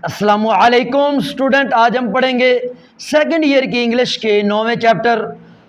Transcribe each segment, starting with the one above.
अस्सलामुअलैकुम स्टूडेंट, आज हम पढ़ेंगे सेकंड ईयर की इंग्लिश के 9वें chapter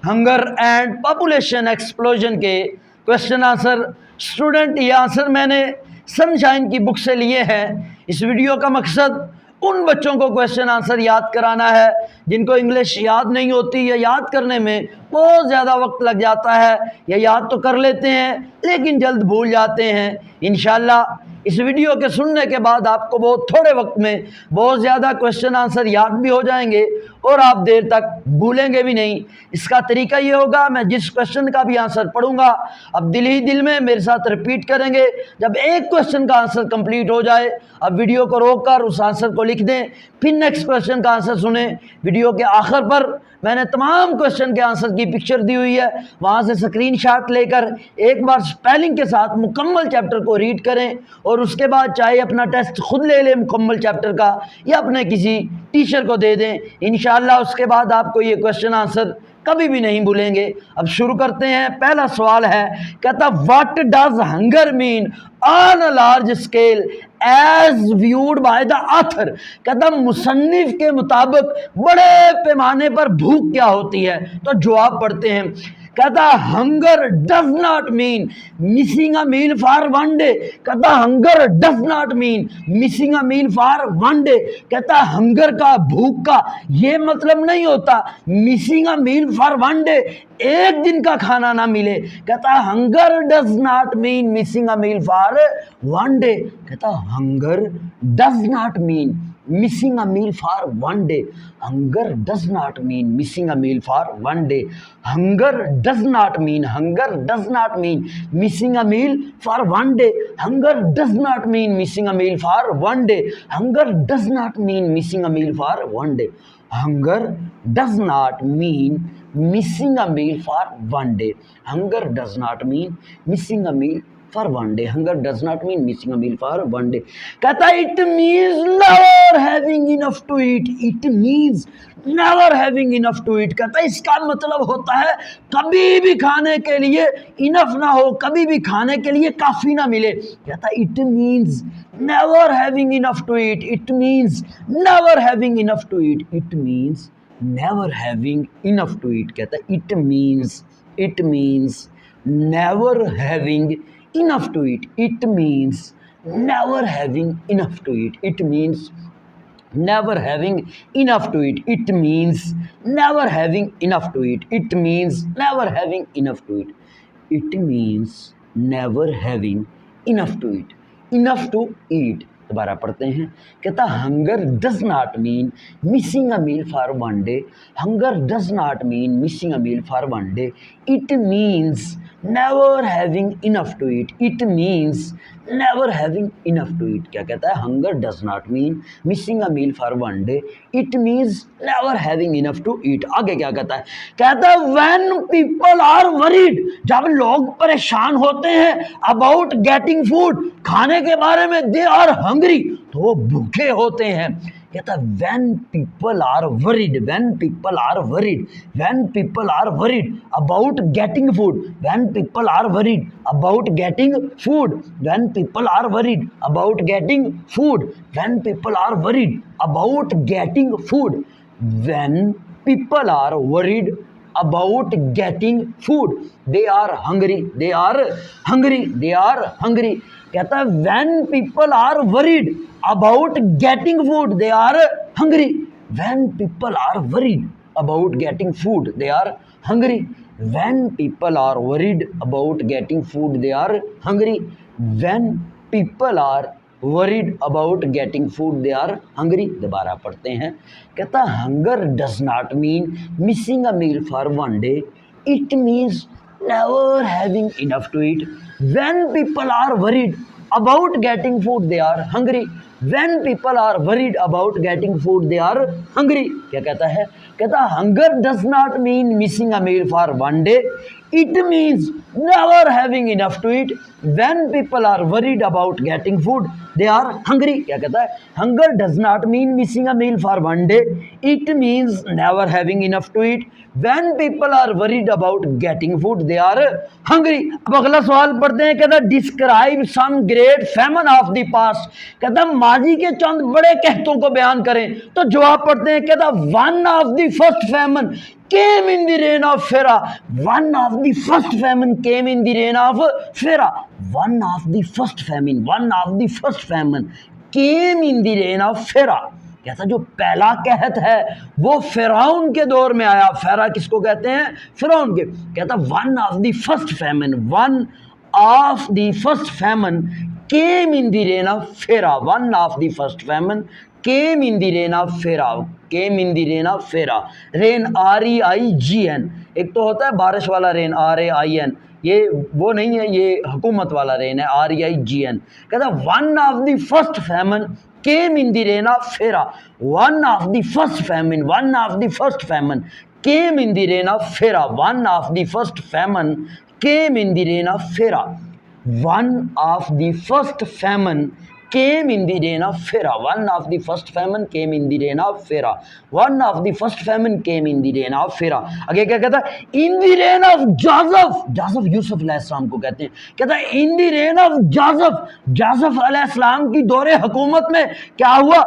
hunger and population explosion के क्वेश्चन आंसर। स्टूडेंट, ये आंसर मैंने सनशाइन की बुक से लिए हैं। इस वीडियो का मकसद उन बच्चों को क्वेश्चन आंसर याद कराना है जिनको इंग्लिश याद नहीं होती या याद करने में बहुत ज़्यादा वक्त लग जाता है, या याद तो कर लेते हैं लेकिन जल्द भूल जाते हैं। इंशाल्लाह इस वीडियो के सुनने के बाद आपको बहुत थोड़े वक्त में बहुत ज़्यादा क्वेश्चन आंसर याद भी हो जाएंगे और आप देर तक भूलेंगे भी नहीं। इसका तरीका ये होगा, मैं जिस क्वेश्चन का भी आंसर पढ़ूंगा अब दिल ही दिल में मेरे साथ रिपीट करेंगे। जब एक क्वेश्चन का आंसर कंप्लीट हो जाए अब वीडियो को रोककर उस आंसर को लिख दें, फिर नेक्स्ट क्वेश्चन का आंसर सुने। वीडियो के आखिर पर मैंने तमाम क्वेश्चन के आंसर की पिक्चर दी हुई है, वहाँ से स्क्रीनशॉट लेकर एक बार स्पेलिंग के साथ मुकम्मल चैप्टर को रीड करें और उसके बाद चाहे अपना टेस्ट खुद ले लें मुकम्मल चैप्टर का या अपने किसी टीचर को दे दें। इंशाल्लाह उसके बाद आपको ये क्वेश्चन आंसर कभी भी नहीं भूलेंगे। अब शुरू करते हैं। पहला सवाल है, कहता what does hunger mean on a large scale as viewed by the author. कहता मुसन्निफ के मुताबिक बड़े पैमाने पर भूख क्या होती है। तो जवाब पढ़ते हैं। कहता hunger does not mean missing a meal for one day. कहता hunger does not mean missing a meal for one day. कहता हंगर का, भूख का ये मतलब नहीं होता missing a meal for one day, एक दिन का खाना ना मिले। कहता hunger does not mean missing a meal for one day. कहता hunger does not mean missing a meal for one day. Hunger does not mean missing a meal for one day. Hunger does not mean missing a meal for one day. Hunger does not mean missing a meal for one day. Hunger does not mean missing a meal for one day. Hunger does not mean missing a meal for one day. Hunger does not mean missing a meal for one day. Hunger does not mean missing a meal for one day. कहता it means never having enough to eat. It means never having enough to eat. कहता इसका मतलब होता है कभी भी खाने के लिए इनफ ना हो, कभी भी खाने के लिए काफी ना मिले। कहता it means never having enough to eat. It means never having enough to eat. It means never having enough to eat. कहता it means never having enough to eat. It means never having enough to eat. It means never having enough to eat. It means never having enough to eat. It means never having enough to eat. It means never having enough to eat. Enough to eat. दोबारा पढ़ते हैं। कहता hunger does not mean missing a meal for one day. Hunger does not mean missing a meal for one day. It means never having enough to eat. It means never having enough to eat. क्या कहता है? Hunger does not mean missing a meal for one day. It means never having enough to eat. आगे क्या कहता है? कहता है when people are worried, जब लोग परेशान होते हैं about getting food, खाने के बारे में they are hungry, तो वो भूखे होते हैं। कहता when people are worried about getting food, when people are worried about getting food, when people are worried about getting food, when people are worried about getting food, when people are worried about getting food, they are hungry. कहता है when people are worried about getting food, they are hungry. When people are worried about getting food, they are hungry. When people are worried about getting food, they are hungry. When people are worried about getting food, they are hungry. दोबारा पढ़ते हैं। कहता hunger does not mean missing a meal for one day. It means never having enough to eat. When people are worried about getting food, they are hungry. When people are worried about getting food, they are hungry. क्या कहता है? कहता hunger does not mean missing a meal for one day. It means never having enough to eat. When people are worried about getting food, they are hungry. क्या कहता है? Hunger does not mean missing a meal for one day. It means never having enough to eat. When people are worried about getting food, they are hungry. अब अगला सवाल पढ़ते हैं। कहता describe some great famine of the past. कहता माजी के चंद बड़े कहतों को बयान करें तो जवाब पढ़ते हैं, कहता one of the first famine came in the reign of Pharaoh. One of the first famine came in the reign of Pharaoh. One of the first famine came in the reign of Pharaoh. कहता जो पहला कहत है वो फिरौन के दौर में आया। फेरा किसको कहते हैं? फिरौन के। कहता one of the first famine came in the reign of Pharaoh. One of the first famine came in the reign of Pharaoh. Rain REIGN, एक तो होता है बारिश वाला रेन RAIN, ये वो नहीं है, ये हुकूमत वाला रेन है REIGN। कहता one of the first famine came in the reign of Pharaoh. One of the first famine came in the reign of Pharaoh. One of the first famine came in the reign of Pharaoh. One of the first famine came in the reign of Pharaoh. One of the first famine came in the reign of Pharaoh. One of the first famine came in the reign of Pharaoh. आगे क्या कहता है? In the reign of Joseph Yusuf अलैहिस्सलाम को कहते हैं। कहता है in the reign of Joseph अलैहिस्सलाम की दौरे हुकूमत में क्या हुआ?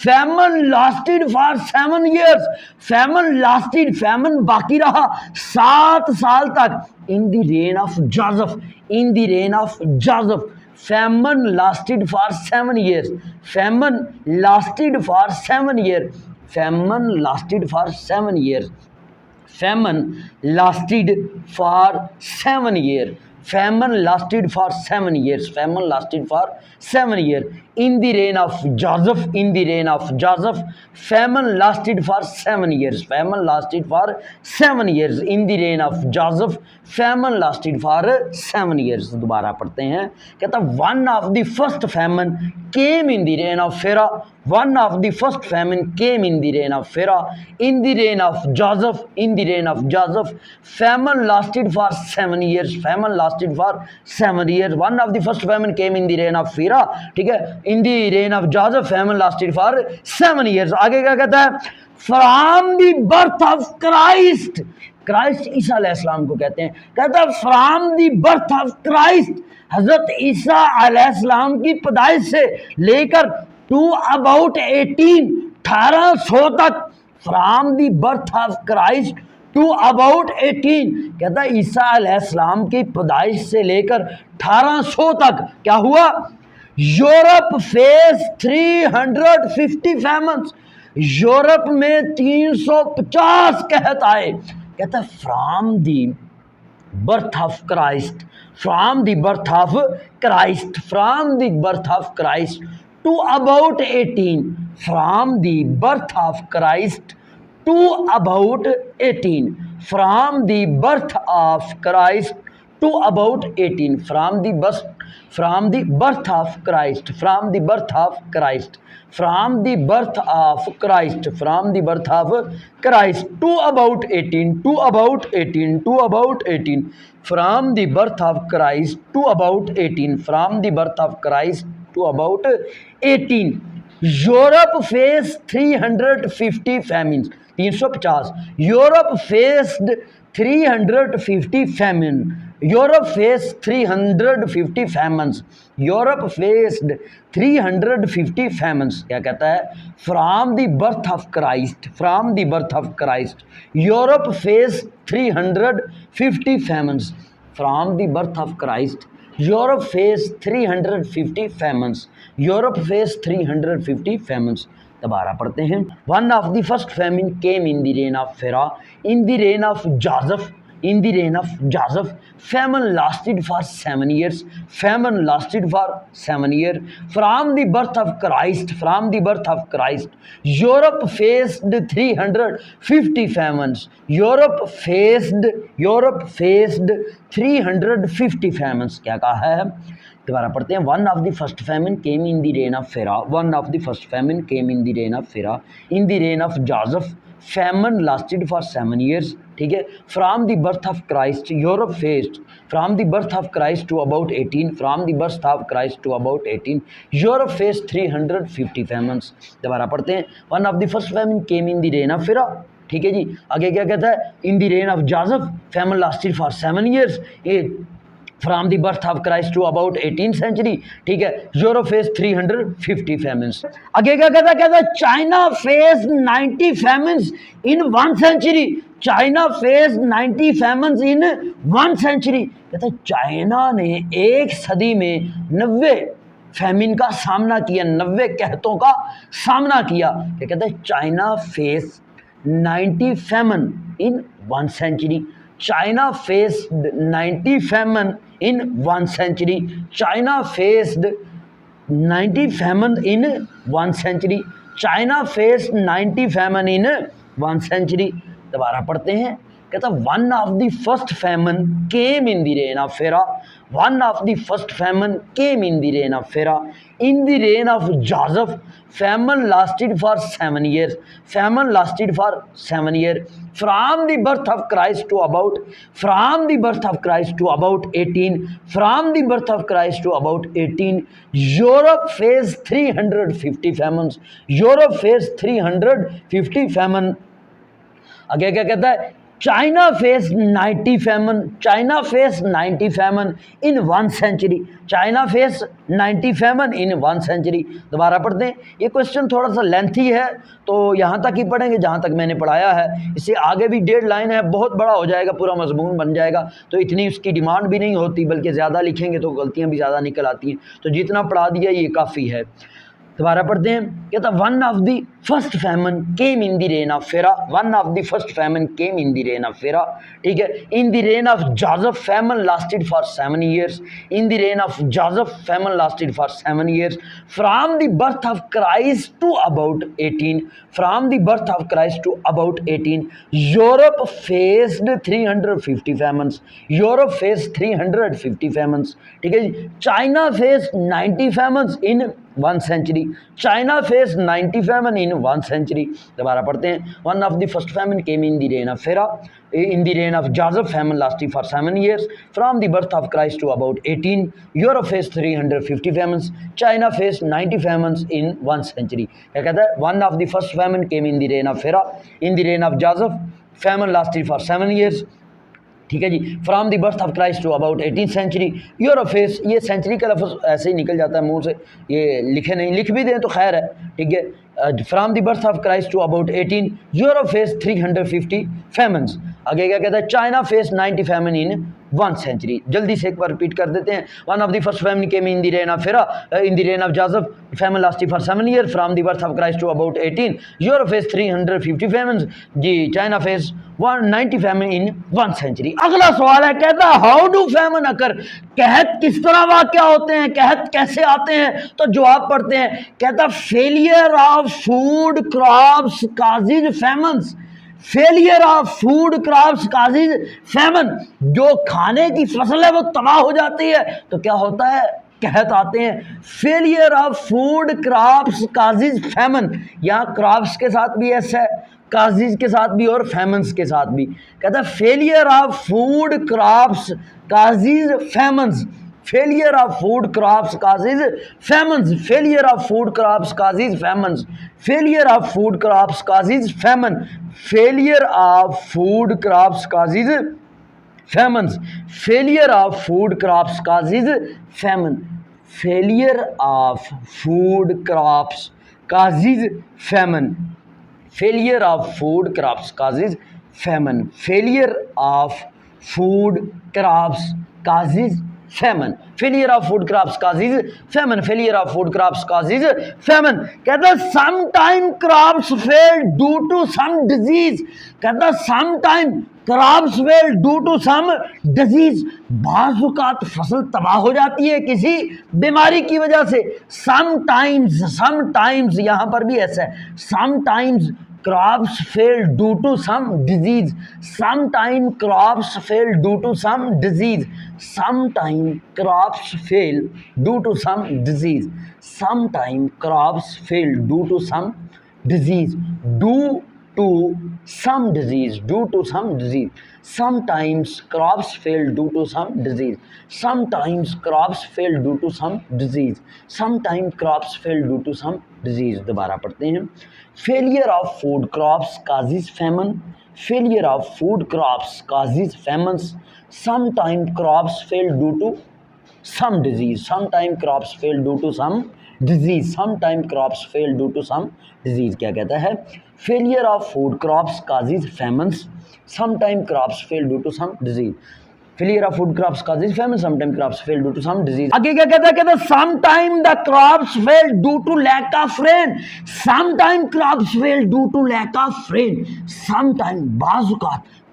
Famine lasted for 7 years. Famine बाकी रहा 7 साल तक। In the reign of Joseph. Famine lasted for 7 years. Famine lasted for 7 years. Famine lasted for 7 years. Famine lasted for 7 years. Famine lasted for 7 years. Famine lasted for 7 years. In the reign of Joseph, famine lasted for 7 years. Famine lasted for 7 years. In the reign of Joseph, famine lasted for 7 years. दोबारा पढ़ते हैं। कहता one of the first famine came in the reign of Pharaoh. One of the first famine came in the reign of Pharaoh. In the reign of Joseph, famine lasted for 7 years. Famine lasted for 7 years. One of the first famine came in the reign of Pharaoh. ठीक है? In the reign of Joseph, famine lasted for 7 years. आगे क्या कहता है? From the birth of Christ ईसा अलैहिस्सलाम को कहते हैं। कहता है from the birth of Christ, हजरत ईसा अलैहिस्सलाम की पैदाइश से लेकर to about 1800 तक। From the birth of Christ to about 18, कहता है ईसा अलैहिस्सलाम की पैदाइश से लेकर 1800 तक क्या हुआ? Europe face 350 famines. यूरोप में 350 कहत आए। कहता है from the birth of Christ to about 18, from the birth of Christ to about 18, from the birth of Christ to about 18, from the birth of Christ to about 18, from the birth of Christ to about 18, Europe face 350 famines, 350। Europe faced 350 famine। Europe face 350 famines। Europe faced 350 famines। क्या कहता है? From the birth of Christ, Europe face 350 famines। From the birth of Christ, Europe face 350 famines। Europe face 350 famines। दोबारा पढ़ते हैं। One of the first famine came in the reign of Pharaoh, in the reign of Joseph, famine lasted for 7 years। From the birth of Christ, Europe faced 350 famines। Europe faced 350 famines। क्या कहा है? दोबारा पढ़ते हैं। One of the first famine came in the reign of Pharaoh, in the reign of Joseph, famine lasted for 7 years। ठीक है? From the birth of Christ, Europe faced from the birth of Christ to about 18, Europe face 350 famines। दोबारा पढ़ते हैं। One of the first famine came in the reign of Pharaoh. ठीक है जी। आगे क्या कहता है? In the reign of Joseph, famine lasted for 7 years। From the birth of Christ to about 18th century, ठीक है। Europe face 350 famines. आगे क्या कहता है China face 90 famines in 1 century. China face 90 famines in 1 century. कहता है China ने एक सदी में 90 फैमिन का सामना किया, 90 कहतों का सामना किया। क्या कहते हैं China face 90 famine in 1 century. China faced 90 famine in 1 century. China faced 90 famine in 1 century. China faced 90 famine in 1 century. दोबारा पढ़ते हैं। कहता one of the first famine came in the reign of Pharaoh. One of the first famine came in the reign of Pharaoh. In the reign of Joseph famine lasted for 7 years. Famine lasted for 7 years. From the birth of Christ to about 18. From the birth of Christ to about 18. Europe faced 350 famines. Europe faced 350 famine. आगे क्या कहता है China faced 90 famine. China faced 90 famine in 1 century. China faced 90 famine in 1 century. दोबारा पढ़ते हैं। ये question थोड़ा सा लेंथी है तो यहाँ तक ही पढ़ेंगे जहाँ तक मैंने पढ़ाया है। इससे आगे भी 1.5 लाइन है, बहुत बड़ा हो जाएगा, पूरा मजमून बन जाएगा, तो इतनी उसकी डिमांड भी नहीं होती, बल्कि ज़्यादा लिखेंगे तो गलतियाँ भी ज़्यादा निकल आती हैं। तो जितना पढ़ा दिया ये काफ़ी है। दोबारा पढ़ते हैं। कहता one of the first famine came in the reign of Pharaoh. One of the first famine came in the reign of Pharaoh, ठीक है। In the reign of Joseph famine lasted for 7 years. In the reign of Joseph famine lasted for 7 years. From the birth of Christ to about 18. From the birth of Christ to about 18. Europe faced 350 famines. Europe faced 350 फैमन्स, ठीक है जी। China faced 90 फैमन्स in 1 century. China faced 90 famine in 1 century. दोबारा पढ़ते हैं। One of the first famine came in the reign of Pharaoh. In the reign of Joseph, famine lasted for 7 years. From the birth of Christ to about 18. Europe faced 350 famines. China faced 90 famines in 1 century. क्या कहता है? One of the first famine came in the reign of Pharaoh. In the reign of Joseph, famine lasted for 7 years. ठीक है जी। From the birth of Christ to about 18th century. Europe face, ये century का लफ्ज़ ऐसे ही निकल जाता है मुंह से, ये लिखे नहीं, लिख भी दें तो खैर है, ठीक है। From the birth of Christ to about 18. Europe face 350 famines. आगे क्या कहता है? China face 90 famine in 1 century. जल्दी से एक बार रिपीट कर देते हैं। One of the first famine came in the reign of Pharaoh. In the reign of Joseph famine lasted for 7 years. From the birth of Christ to about 18. Europe face 350 famines जी। China face 190 famine in 1 century. अगला सवाल है, कहता how do famine अकर। कहत किस तरह वाक़या होते हैं, कहत कैसे आते हैं? तो जवाब पढ़ते हैं। कहता failure of food crops causes famines. Failure of food crops causes famine. जो खाने की फसल है वो तबाह हो जाती है तो क्या होता है? कहत आते हैं। Failure of food crops causes famine. यहाँ क्रॉप्स के साथ भी ऐसा है, काजिज के साथ भी और फैमन्स के साथ भी। कहता है failure of food crops causes famines. Failure of food crops causes famines. Failure of food crops causes famines. Failure of food crops causes famine. Failure of food crops causes famines. Failure of food crops causes famine. Failure of food crops causes famine. Failure of food crops causes famine. Failure of food crops causes famine. Failure of food crops causes famine. Failure of food crops causes famine. कहता है sometime crops fail due to some disease. कहता है sometime crops fail due to some disease. बाज़ औक़ात फसल तबाह हो जाती है किसी बीमारी की वजह से। sometimes यहाँ पर भी ऐसा है। sometimes crops fail due to some disease. Sometime crops fail due to some disease. Sometime crops fail due to some disease. Sometime crops fail due to some disease. Do to some disease, due to some disease. Sometimes crops fail due to some disease. Sometimes crops fail due to some disease. Sometimes crops fail due to some disease. दोबारा पढ़ते हैं. Failure of food crops causes famine. Failure of food crops causes famines. Sometimes crops fail due to some disease. Sometimes crops fail due to some disease. Sometimes crops fail due to some disease. क्या कहता है? Failure of food crops causes famines. Sometimes crops fail due to some disease. Failure of food crops causes famine. Sometimes crops fail due to some disease. आगे क्या कहता है? कहता है sometimes the crops fail due to lack of rain. Sometimes crops fail due to lack of rain. Sometimes बाज़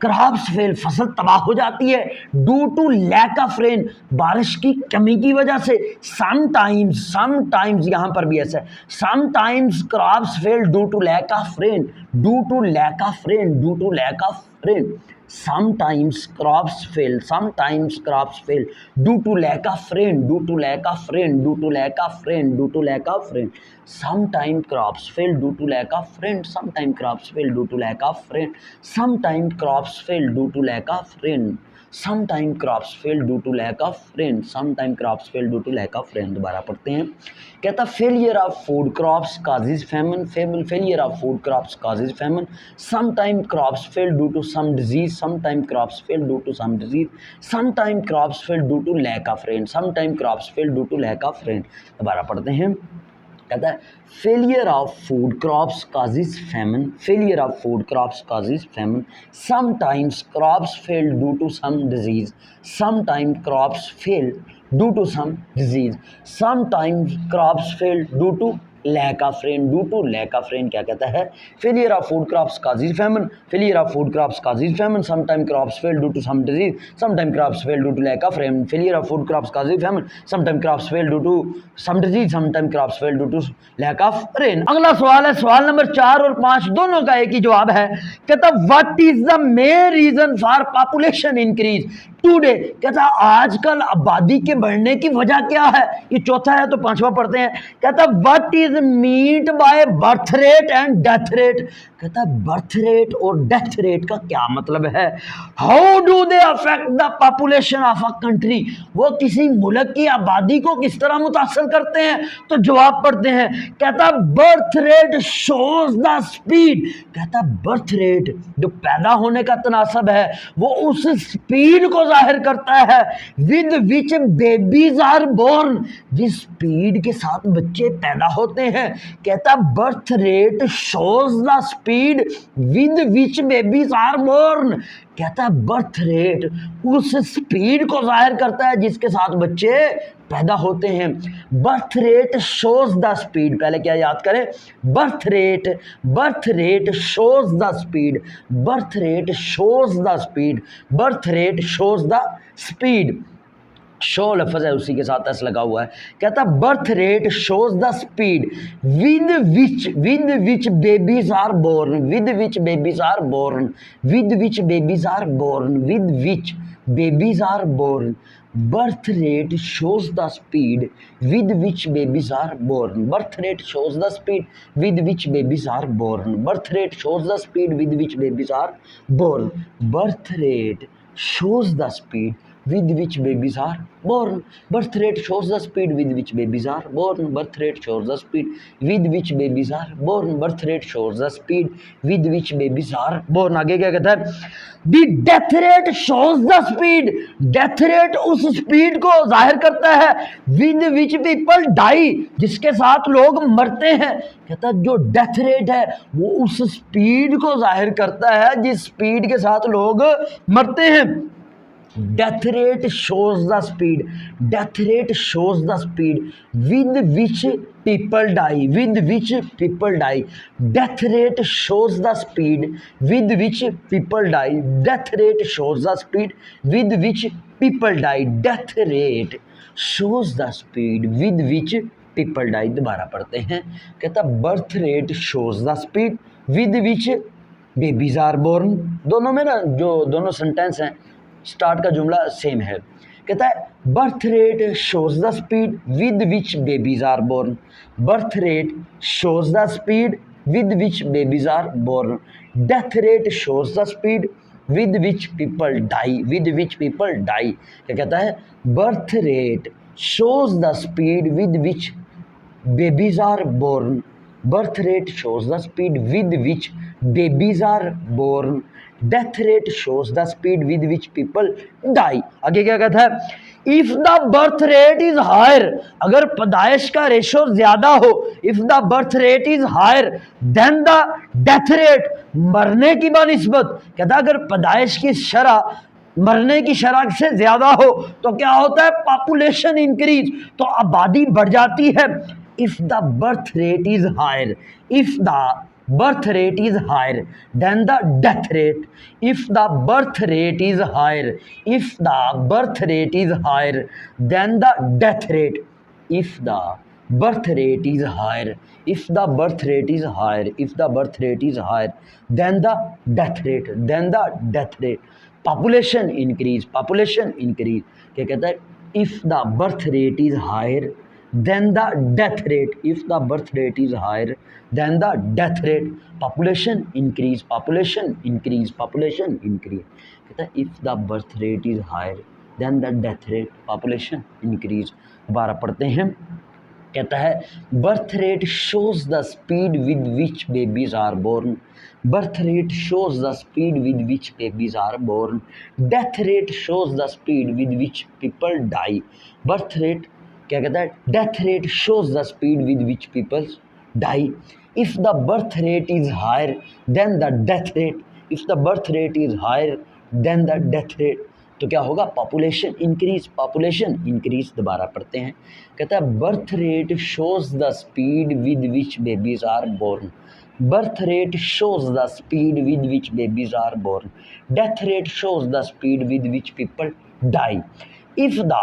crops fail, फसल तबाह हो जाती है due to lack of rain, बारिश की कमी की वजह से. समटाइम्स यहाँ पर भी ऐसा है. Sometimes crops fail due to lack of rain. Due to lack of rain. Due to lack of rain. Sometimes crops fail. Sometimes crops fail due to lack of rain. Due to lack of rain. Due to lack of rain. Due to lack of rain. Sometimes crops fail due to lack of rain. Sometimes crops fail due to lack of rain. Sometimes crops fail due to lack of rain. Sometimes crops fail due to lack of rain. Sometimes crops fail due to lack of rain. दोबारा पढ़ते हैं. कहता failure of food crops causes famine. Failure of food crops causes famine. Sometimes crops fail due to some disease. Sometimes crops fail due to some disease. Sometimes crops fail due to lack of rain. Sometimes crops fail due to lack of rain. दोबारा पढ़ते हैं. कहता है failure of food crops causes famine. Failure of food crops causes famine. Sometimes crops fail due to some disease. Sometimes crops fail due to some disease. Sometimes crops fail due to lack of rain. Due to lack of rain क्या कहता है? Failure of food crops causes famine. Failure of food crops causes famine. Sometimes crops fail due to some disease. Sometimes crops fail due to lack of rain. Failure of food crops causes famine. Sometimes crops fail due to some disease. Sometimes crops fail due to lack of rain. अगला सवाल है, सवाल number 4 और 5 दोनों का एक ही जवाब है. कहता What is the main reason for population increase today? कहता आजकल आबादी के बढ़ने की वजह क्या है? ये चौथा है तो पांचवा पढ़ते हैं. कहता what is meant by birth rate and death rate? कहता बर्थ रेट और डेथ रेट का क्या मतलब है? How do they affect the population of a country? वो किसी मुल्क की आबादी को किस तरह मुतासर करते हैं? तो जवाब पढ़ते हैं. कहता birth rate shows the speed. कहता बर्थ रेट जो पैदा होने का तनासब है वो उस स्पीड को जाहिर करता है with which babies are born, जिस स्पीड के साथ बच्चे पैदा होते हैं. कहता birth rate shows the speed with which babies are born. कहता बर्थ रेट उस स्पीड को जाहिर करता है जिसके साथ बच्चे पैदा होते हैं. Birth rate shows the speed, पहले क्या याद करें? Birth rate shows the speed. Birth rate shows the speed. Birth rate shows the speed. Show लफ्ज़ है उसी के साथ एस लगा हुआ है. कहता birth rate shows the speed with which babies are born. With which babies are born. With which babies are born. With which babies are born. Birth rate shows the speed with which babies are born. Birth rate shows the speed with which babies are born. Birth rate shows the speed with which babies are born. Birth rate shows the speed with which babies are born. Birth rate shows the speed with which babies are born. Birth rate shows the speed with which babies are born. Birth rate shows the speed with which babies are born. आगे क्या कहता है? The death rate shows the speed. Death rate उस speed को जाहिर करता है with which people die, जिसके साथ लोग मरते हैं. कहता है जो डेथ रेट है वो उस स्पीड को जाहिर करता है जिस स्पीड के साथ लोग मरते हैं. Death rate shows the speed. Death rate shows the speed with which people die. With which people die. Death rate shows the speed with which people die. Death rate shows the speed with which people die. Death rate shows the speed with which people die. दोबारा पढ़ते हैं. कहता birth rate shows the speed with which babies are born. दोनों में ना जो दोनों sentence हैं स्टार्ट का जुमला सेम है. कहता है birth rate shows the speed with which babies are born. Birth rate shows the speed with which babies are born. Death rate shows the speed with which people die. With which people die. क्या कहता है? Birth rate shows the speed with which babies are born. Birth rate shows the speed with which babies are born. Death rate shows the speed with which people die. आगे क्या कहता है? If the birth rate is higher, अगर पैदाइश का ratio ज्यादा हो, if the birth rate is higher than the death rate, मरने की बनिस्बत, कहता है अगर पैदाइश की शरह मरने की शरह से ज्यादा हो तो क्या होता है? पॉपुलेशन इंक्रीज, तो आबादी बढ़ जाती है. If the birth rate is higher, if the birth rate is higher than the death rate, if the birth rate is higher, if the birth rate is higher than the death rate, if the birth rate is higher, if the birth rate is higher, if the birth rate is higher than the death rate, then the death rate, population increase, population increase. क्या कहता है? If the birth rate is higher than the death rate, if the birth rate is higher than the death rate, population increase, population increase, population increase. कहता है if the birth rate is higher than the death rate, population increase. दोबारा पढ़ते हैं. कहता है birth rate shows the speed with which babies are born. Birth rate shows the speed with which babies are born. Death rate shows the speed with which people die. Birth rate क्या कहता है? Death rate shows the speed with which people die. If the birth rate is higher than the death rate, if the birth rate is higher than the death rate, तो क्या होगा? Population increase, population increase. दोबारा पढ़ते हैं. कहता है birth rate shows the speed with which babies are born. Birth rate shows the speed with which babies are born. Death rate shows the speed with which people die. If the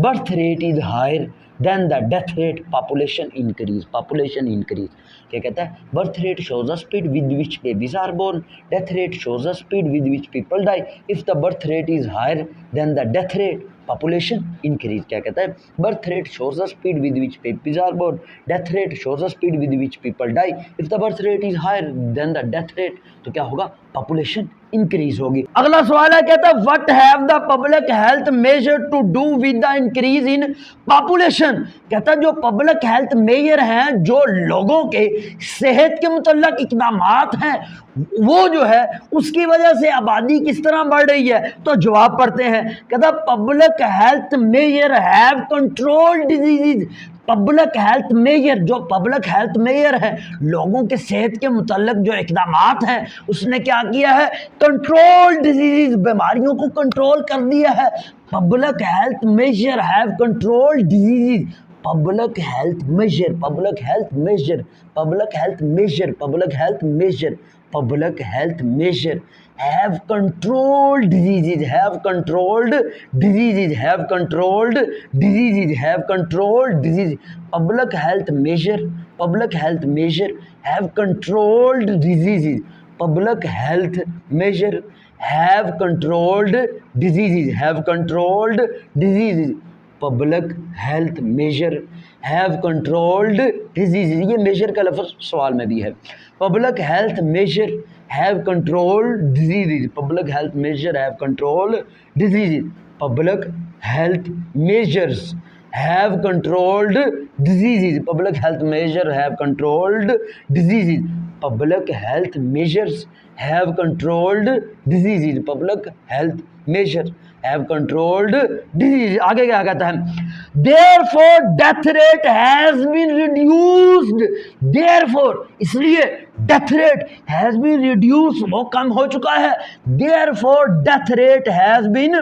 birth rate is higher than the death rate, population increase, population increase. क्या कहता है? Birth rate shows the speed with which babies are born. Death rate shows the speed with which people die. If the birth rate is higher than the death rate, population increase. क्या कहता है? Birth rate shows the speed with which babies are born. Death rate shows the speed with which people die. If the birth rate is higher than the death rate, तो क्या होगा? Population increase होगी. अगला सवाल है, कहता है what have the public health measure to do with the increase in population. कहता है जो पब्लिक हेल्थ मेजर हैं, जो लोगों के सेहत के मुतल्लक इकदाम हैं, वो जो है उसकी वजह से आबादी किस तरह बढ़ रही है. तो जवाब पढ़ते हैं. कहता है public health measure have control disease. Public health measure, जो पब्लिक हेल्थ मेजर है, लोगों के सेहत के मुतल्लिक जो इक़दामात हैं, उसने क्या किया है? कंट्रोल डिजीज, बीमारियों को कंट्रोल कर दिया है. Public health measure have control disease. Public health measure, public health measure, public health measure, public health measure, public health measure have controlled diseases, have controlled diseases, have controlled diseases, have controlled diseases. Public health measure, public health measure have controlled diseases. Public health measure have controlled diseases, have controlled diseases. Public health measure have controlled diseases. ये measure का लफ्ज़ सवाल में भी है. Public health measure have controlled diseases. Public health measure have controlled diseases. Public health measures have controlled diseases. Public health measure have controlled diseases. Public health measures have controlled diseases. Public health measure have controlled disease. आगे क्या कहता है? Therefore death rate has been reduced. Therefore, इसलिए death rate has been reduced, वो कम हो चुका है. Therefore death rate has been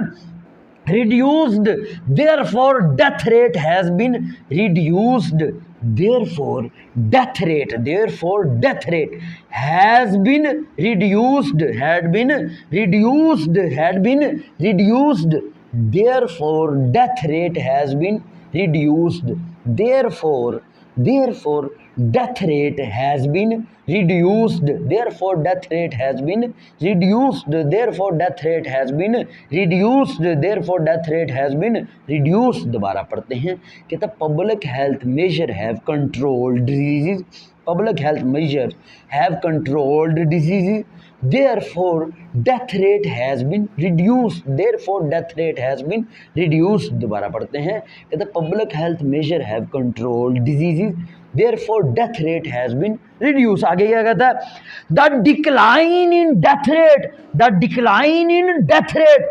reduced. Therefore death rate has been reduced. Therefore death rate, therefore death rate has been reduced, had been reduced, had been reduced. Therefore death rate has been reduced. Therefore death rate has been reduced. Therefore death rate has been reduced. Therefore death rate has been reduced. Therefore death rate has been reduced. दोबारा पढ़ते हैं. कहता public health measure have control disease. public health measures have controlled diseases, therefore death rate has been reduced, therefore death rate has been reduced. दोबारा पढ़ते हैं, कहते public health measure have controlled diseases, therefore death rate has been reduced. आगे क्या कहता है, the decline in death rate, the decline in death rate,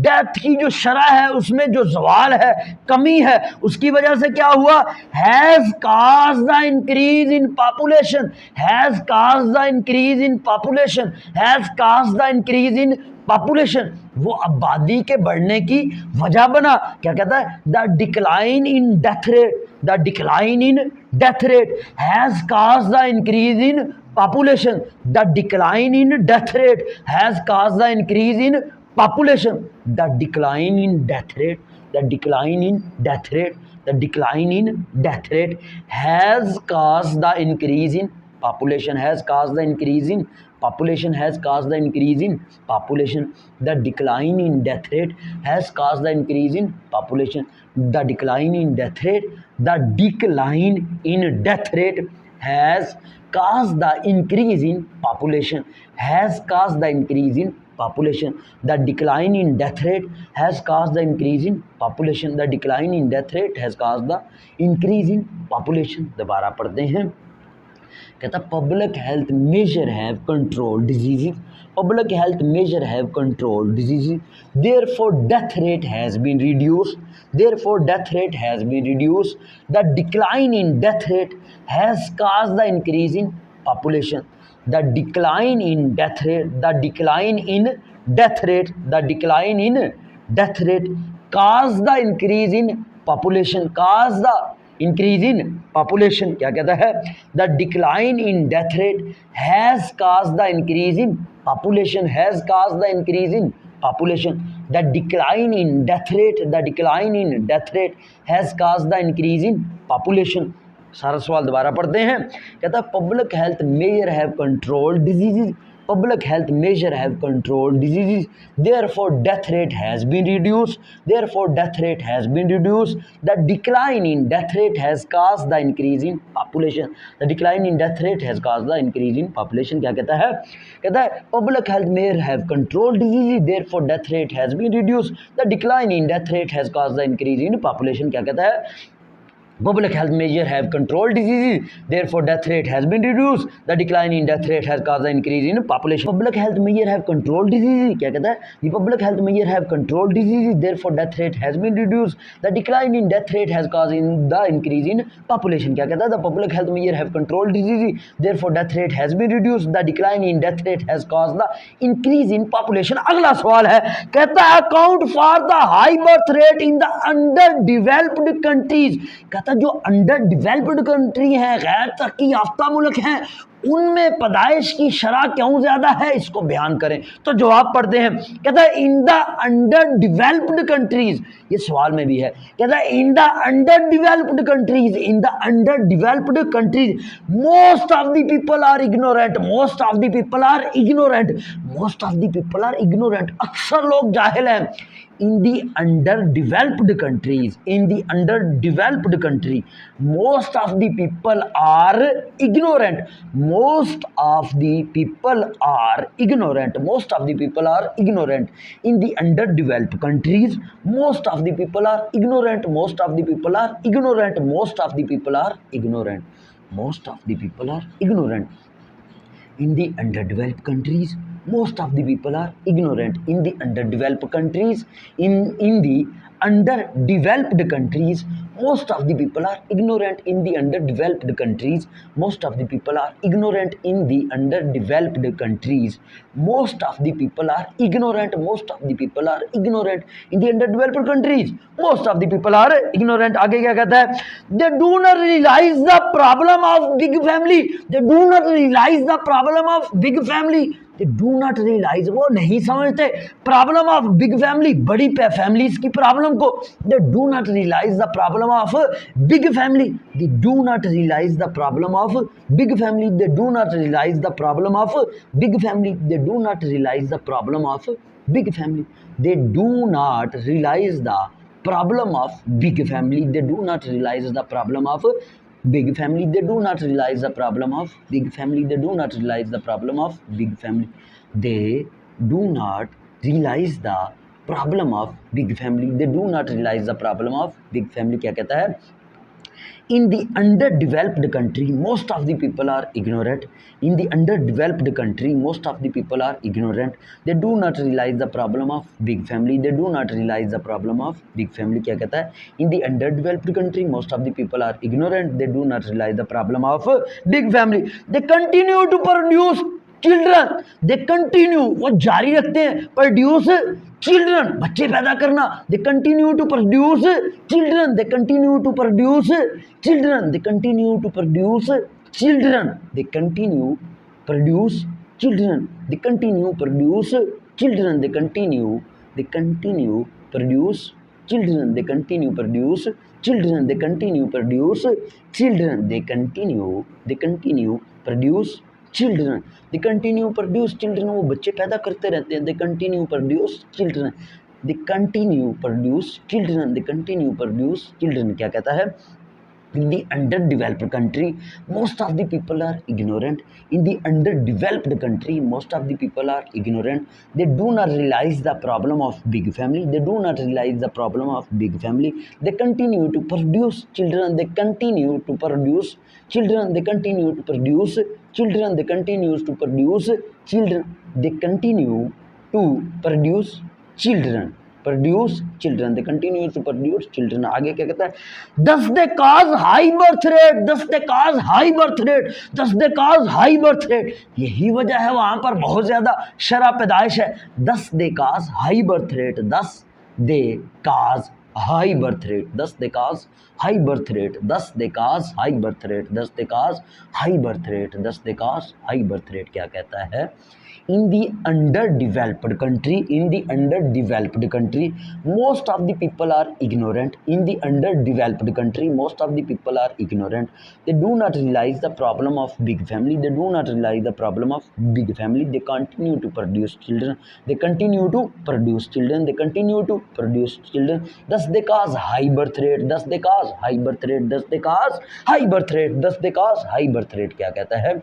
death की जो शरह है उसमें जो जवाल है, कमी है, उसकी वजह से क्या हुआ, has cause the increase in population, has cause the increase in population, has cause the increase in population, वो आबादी के बढ़ने की वजह बना. क्या कहता है, the decline in death rate, the decline in death rate has cause the increase in population, the decline in death rate has cause the increase in population, the decline in death rate, the decline in death rate, the decline in death rate has caused the increase in population, has caused the increase in population, has caused the increase in population, the decline in death rate has caused the increase in population, the decline in death rate, the decline in death rate has caused the increase in population, has caused the increase in population, the decline in death rate has caused the increase in population, the decline in death rate has caused the increase in population. दोबारा पढ़ते हैं, कहता public health measure have controlled diseases, public health measure have controlled diseases, therefore death rate has been reduced, therefore death rate has been reduced, the decline in death rate has caused the increase in population, the decline in death rate, the decline in death rate, the decline in death rate caused the increase in population, caused the increase in population. क्या कहता है, the decline in death rate has caused the increase in population, has caused the increase in population, the decline in death rate, the decline in death rate has caused the increase in population. सारा सवाल दोबारा पढ़ते हैं, कहता है public health measure have controlled diseases, public health measure have controlled diseases, therefore death rate has been reduced, therefore death rate has been reduced, the decline in death rate has caused the increase in population, the decline in death rate has caused the increase in population. क्या कहता है, कहता है public health measure have controlled diseases, therefore death rate has been reduced, the decline in death rate has caused the increase in population. क्या कहता है, public health measure have controlled diseases, therefore death rate has been reduced, the decline in death rate has caused the increase in population. Public health measure have controlled diseases, क्या कहता है, the public health measure have controlled diseases, therefore death rate has been reduced, the decline in death rate has caused the increase in population. क्या कहता है, the public health measure have controlled diseases, therefore death rate has been reduced, the decline in death rate has caused the increase in population. अगला सवाल है, कहता है account for the high birth rate in the underdeveloped countries. जो under developed country है, गैर तरक्की याफ्ता मुल्क हैं, उनमें पैदाइश की शरह क्यों ज्यादा है, इसको बयान करें. तो जवाब पढ़ते हैं, कहता है in the under developed countries, ये सवाल में भी है, कहता है in the under developed countries, in the under developed countries most of the people are ignorant, most of the people are ignorant, most of the people are ignorant, अक्सर लोग जाहिल हैं. in the underdeveloped countries, in the underdeveloped country, most of the people are ignorant, most of the people are ignorant, most of the people are ignorant. In the underdeveloped countries, most of the people are ignorant, most of the people are ignorant, most of the people are ignorant, most of the people are ignorant. In the underdeveloped countries, most of the people are ignorant. In the underdeveloped countries, in the underdeveloped countries, most of the people are ignorant. In the underdeveloped countries, most of the people are ignorant. In the underdeveloped countries, most of the people are ignorant, most of the people are ignorant. In the underdeveloped countries, most of the people are ignorant. आगे क्या कहता है, they do not realize the problem of big family, they do not realize the problem of big family, they do not realize, वो नहीं समझते problem of big family, बड़ी families की problem को. they do not realize the problem of big family, they do not realize the problem of big family, they do not realize the problem of big family, they do not realize the problem of big family, they do not realize the problem of big family, they do not realize the problem of big family, they do not realize the problem of big family, they do not realize the problem of big family, they do not realize the problem of big family, they do not realize the problem of big family. क्या कहता है? In the underdeveloped country, most of the people are ignorant. In the underdeveloped country, most of the people are ignorant. They do not realize the problem of big family, they do not realize the problem of big family. क्या कहता है? In the underdeveloped country, most of the people are ignorant, they do not realize the problem of big family. They continue to produce children, they continue, वो जारी रखते हैं produce children, बच्चे पैदा करना, they continue to produce children, they continue to produce children, they continue to produce children, they continue produce children, they continue produce children, they continue produce children, they continue produce children, they continue produce children, they continue produce children, they continue produce children, वो बच्चे पैदा करते रहते हैं, they continue produce children, they continue produce children, they continue produce children. क्या कहता है? In the underdeveloped country, most of the people are ignorant. In the underdeveloped country, most of the people are ignorant. They do not realize the problem of big family. They do not realize the problem of big family. They continue to produce children. They continue to produce children. They continue to produce children. They continue to produce children. They continue to produce children. Produce children, they continue to produce children. आगे क्या कहता है? Thus they cause high birth rate, thus they cause high birth rate, thus they cause high birth rate. यही वजह है वहाँ पर बहुत ज़्यादा शराब पैदाइश है. Thus they cause high birth rate, thus they cause high birth rate, thus they cause high birth rate, thus they cause high birth rate, thus they cause high birth rate, thus they cause high birth rate. क्या कहता है? In the underdeveloped country, most of the people are ignorant. In the underdeveloped country, most of the people are ignorant. They do not realize the problem of big family. They do not realize the problem of big family. They continue to produce children. They continue to produce children. They continue to produce children. Thus they cause high birth rate. Thus they cause high birth rate. Thus they cause high birth rate. Thus they cause high birth rate. क्या कहता है?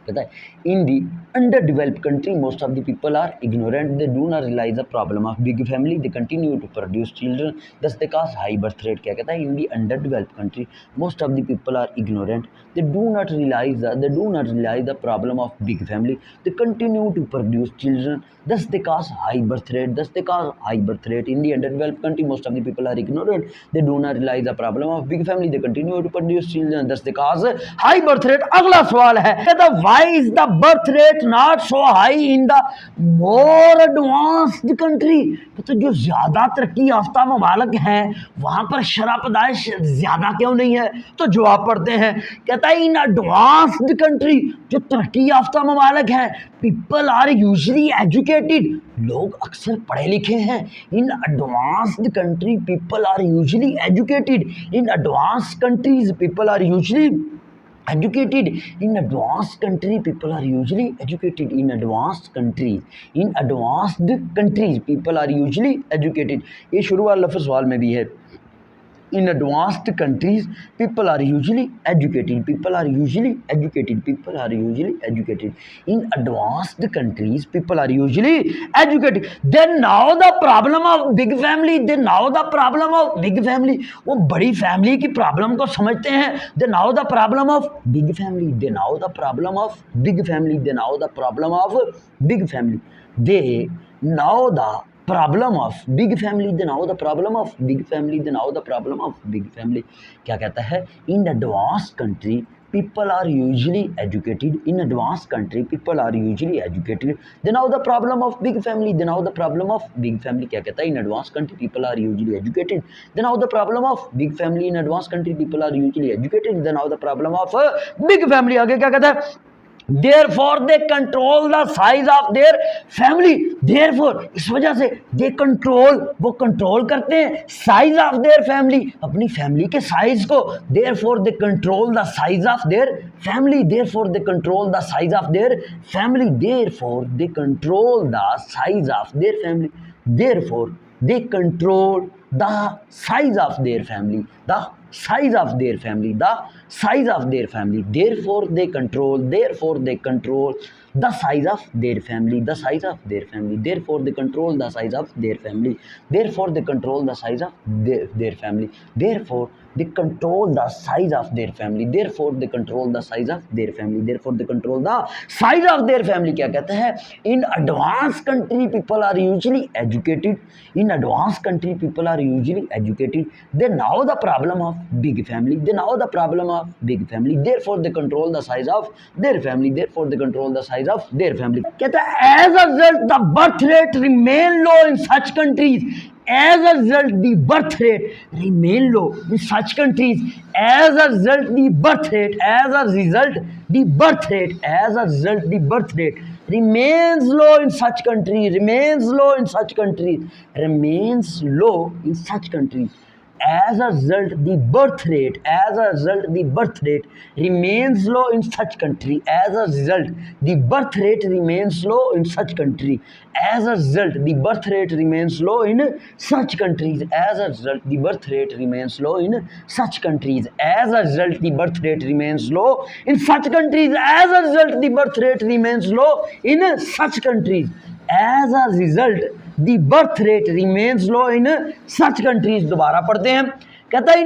पता है? In the underdeveloped country, most of the people are ignorant. They do not realize the problem of big family. They continue to produce children. Thus they cause high birth rate. क्या कहता है? In the underdeveloped country, most of the people are ignorant. They do not realize the problem of big family. They continue to produce children. Thus they cause high birth rate. Thus they cause high birth rate. In the underdeveloped country, most of the people are ignorant. They do not realize the problem of big family. They continue to produce children. Thus they cause high birth rate. अगला सवाल है, why is the birth rate not so high in the more advanced country? तो जो ज्यादा तरक्की याफ्ता ममालिक हैं वहां पर शराब पैदाइश ज्यादा क्यों नहीं है? तो जवाब पढ़ते हैं. कहता है इन एडवांस्ड कंट्री, जो तरक्की याफ्ता ममालिक हैं, पीपल आर यूजली एजुकेटेड, लोग अक्सर पढ़े लिखे हैं. In advanced country people are usually educated. In advanced countries people are usually educated. In advanced country people are usually educated. In advanced countries people are usually educated. ये शुरू वाला लफ्ज़ सवाल में भी है. In advanced countries people are usually educated. People are usually educated. People are usually educated. In advanced countries people are usually educated. Then now the problem of big family. Then now the problem of big family. वो बड़ी family की problem को समझते हैं. Then now the problem of big family. Then now the problem of big family. Then now the problem of big family. They now the problem of big family. Then now the problem of big family. Then now the problem of big family. क्या कहता है? In advanced country people are usually educated. In advanced country people are usually educated. Then now the problem of big family. Then now the problem of big family. क्या कहता है? In advanced country people are usually educated. Then now the problem of big family. In advanced country people are usually educated. Then now the problem of big family. आगे क्या कहता है? Therefore they control the size of their family. Therefore इस वजह से they control, वो control करते हैं size of their family, अपनी family के size को. Therefore they control the size of their family. Therefore they control the size of their family. Therefore they control the size of their family. Therefore they control the size of their family. The size of their family. The size of their family, therefore they control the size of their family, the size of their family, therefore they control the size of their family, therefore they control the size of their family, therefore they control the size of their family, therefore they control the size of their family, therefore they control the size of their family. क्या कहते हैं? In advanced country people are usually educated, in advanced country people are usually educated, they know the problem of big family, they know the problem of big family, therefore they control the size of their family, therefore they control the size of their family. कहता है as a result the birth rate remain low in such countries, as a result the birth rate remain low in such countries, as a result the birth rate, as a result the birth rate, as a result the birth rate remains low in such countries, remains low in such countries, remains low in such countries, as a result the birth rate, as a result the birth rate remains low in such country, as a result the birth rate remains low in such country, as a result the birth rate remains low in such countries, as a result the birth rate remains low in such countries, as a result the birth rate remains low in such countries, as a result the birth rate remains low in such countries, as a result the birth rate remains low in such countries. दोबारा पढ़ते हैं, कहता है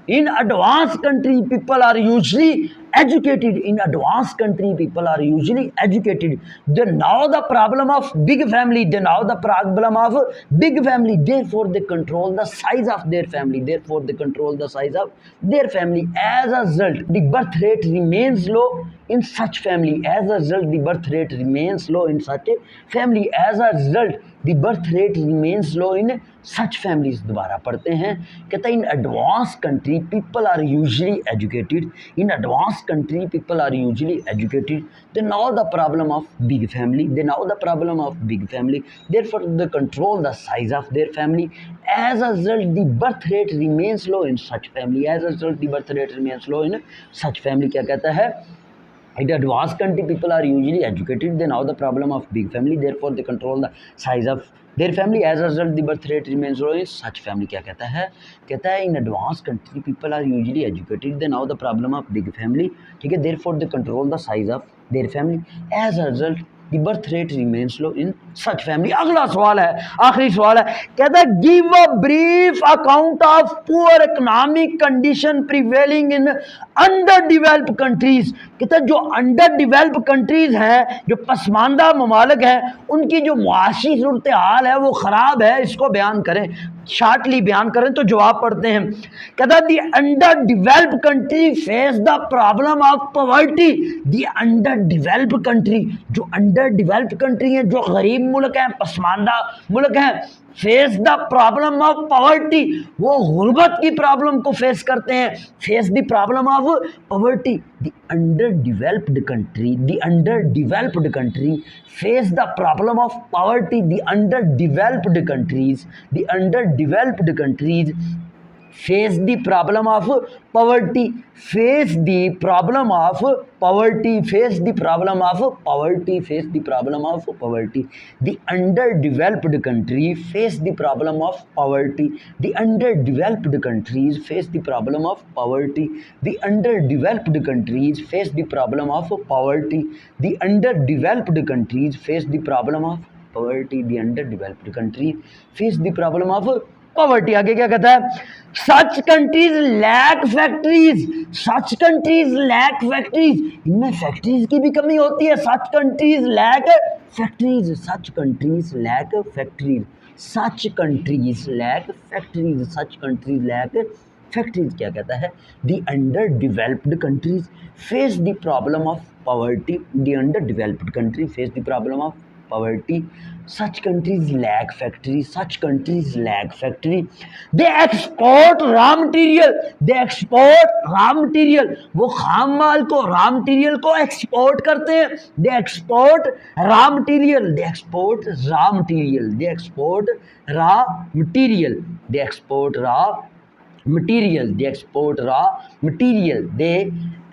in advanced country people are usually educated, in advanced country people are usually educated, they know the problem of big family, they know the problem of big family, therefore they control the size of their family, therefore they control the size of their family, as a result the birth rate remains low in such family, as a result the birth rate remains low in such a family, as a result the birth rate remains low in such families. दोबारा पढ़ते हैं, कहता है in advanced country people are usually educated, in advanced country people are usually educated, they know the problem of big family, they know the problem of big family, therefore they control the size of their family, as a result the birth rate remains low in such family, as a result the birth rate remains low in such family. क्या कहता है? In advanced country people are usually educated, they know the problem of big family, therefore they control the size of their family, as a result the birth rate remains low in such family. क्या कहता है? कहता है in advanced country people are usually educated, they know the problem of big family, ठीक है, therefore they control the size of their family, as a result the birth rate remains low in such family. अगला सवाल है, आखिरी सवाल है, कहता है give a brief account of poor economic condition prevailing in underdeveloped countries. कहता है जो अंडर डेवलप कंट्रीज हैं, जो पसमानदा ममालिक हैं, उनकी जो मुआशी सूरत हाल है वो ख़राब है, इसको बयान करें, शार्टली बयान करें. तो जवाब पढ़ते हैं, कहता है the under develop country face the problem of poverty, the under develop country, जो अंडर डेवलप कंट्री हैं, जो गरीब मुल्क हैं, पसमानदा मुल्क हैं, face the problem of poverty, वो गुर्बत की प्रॉब्लम को फेस करते हैं, face the problem of poverty. The under developed country, the under developed country face the problem of poverty, the under developed countries, the under developed countries face the problem of poverty, face the problem of poverty, face the problem of poverty, face the problem of poverty. The underdeveloped country face the problem of poverty, the underdeveloped countries face the problem of poverty, the underdeveloped countries face the problem of poverty, the underdeveloped countries face the problem of poverty, the underdeveloped countries face the problem of poverty. आगे क्या कहता है? सच countries lack factories, सच countries lack factories, इनमें factories की भी कमी होती है. सच कंट्रीज लैक फैक्ट्रीज, सच कंट्रीज लैक फैक्ट्रीज, सच कंट्रीज लैक फैक्ट्रीज, सच कंट्रीज लैक फैक्ट्रीज. क्या कहता है? The under developed countries face the problem of poverty, the under developed country face the problem of poverty, such countries lack factories, such countries lack factory, they export raw material, they export raw material, वो खाम माल को raw material को export करते हैं, they export raw material, they export raw material, they export raw material, they export raw material, they export raw material, they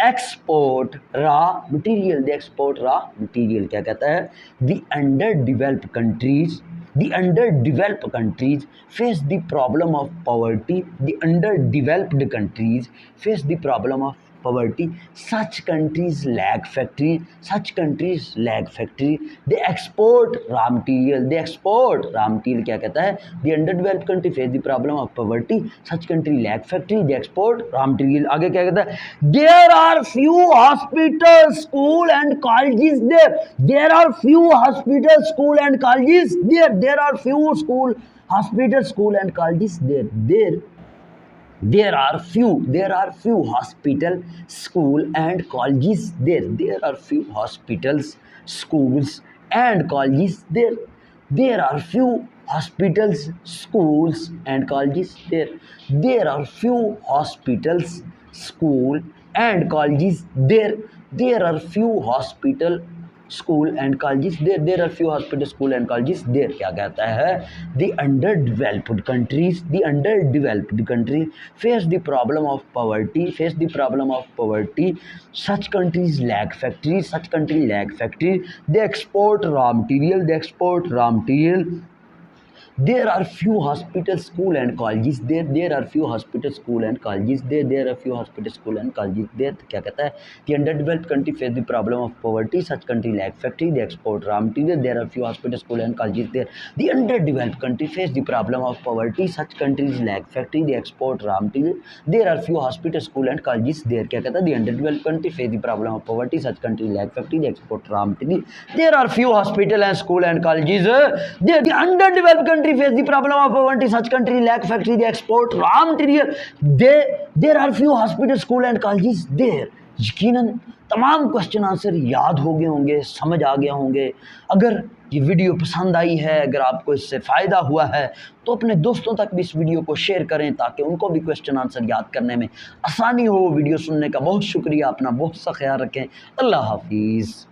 export raw material, they export raw material. क्या कहता है? The underdeveloped countries, The underdeveloped countries face the problem of poverty. The underdeveloped countries face the problem of poverty. Such countries lack factory. Such countries lack factory. They export raw material. They export raw material. क्या कहता है? The underdeveloped country face the problem of poverty. Such country lack factory. They export raw material. आगे क्या कहता है? There are few hospitals, school and colleges there. There are few hospitals, school and colleges there. There are few school, hospitals, school and colleges there. There are few hospital, school and colleges there. There are few hospitals, schools and colleges there. There are few hospitals, schools and colleges there. There are few hospitals, school and colleges there. There are few hospital, school and colleges there are few hospital school and colleges there क्या कहता है the under developed country face the problem of poverty such countries lack factory they export raw material There are few hospitals, school and colleges there. There are few hospitals, school and colleges there. There are few hospitals, school and colleges there. क्या कहता है? The underdeveloped country face the problem of poverty. Such country lack factory. They export raw material. There are few hospitals, school and colleges there. The underdeveloped country face the problem of poverty. Such countries lack factory. They export raw material. There are few hospitals, school and colleges there. क्या कहता है? The underdeveloped country face the problem of poverty. Such countries lack factory. They export raw material. There are few hospitals and school and colleges there. The underdeveloped country face the problem of poverty. Such country lack factory. They export raw material. There are few hospitals, school and colleges there. यकीनन तमाम question answer याद हो गए होंगे, समझ आ गए होंगे। अगर ये वीडियो पसंद आई है, अगर आपको इससे फ़ायदा हुआ है तो अपने दोस्तों तक भी इस वीडियो को शेयर करें ताकि उनको भी क्वेश्चन आंसर याद करने में आसानी हो। वीडियो सुनने का बहुत शुक्रिया। अपना बहुत सा ख्याल रखें। अल्लाह हाफिज़।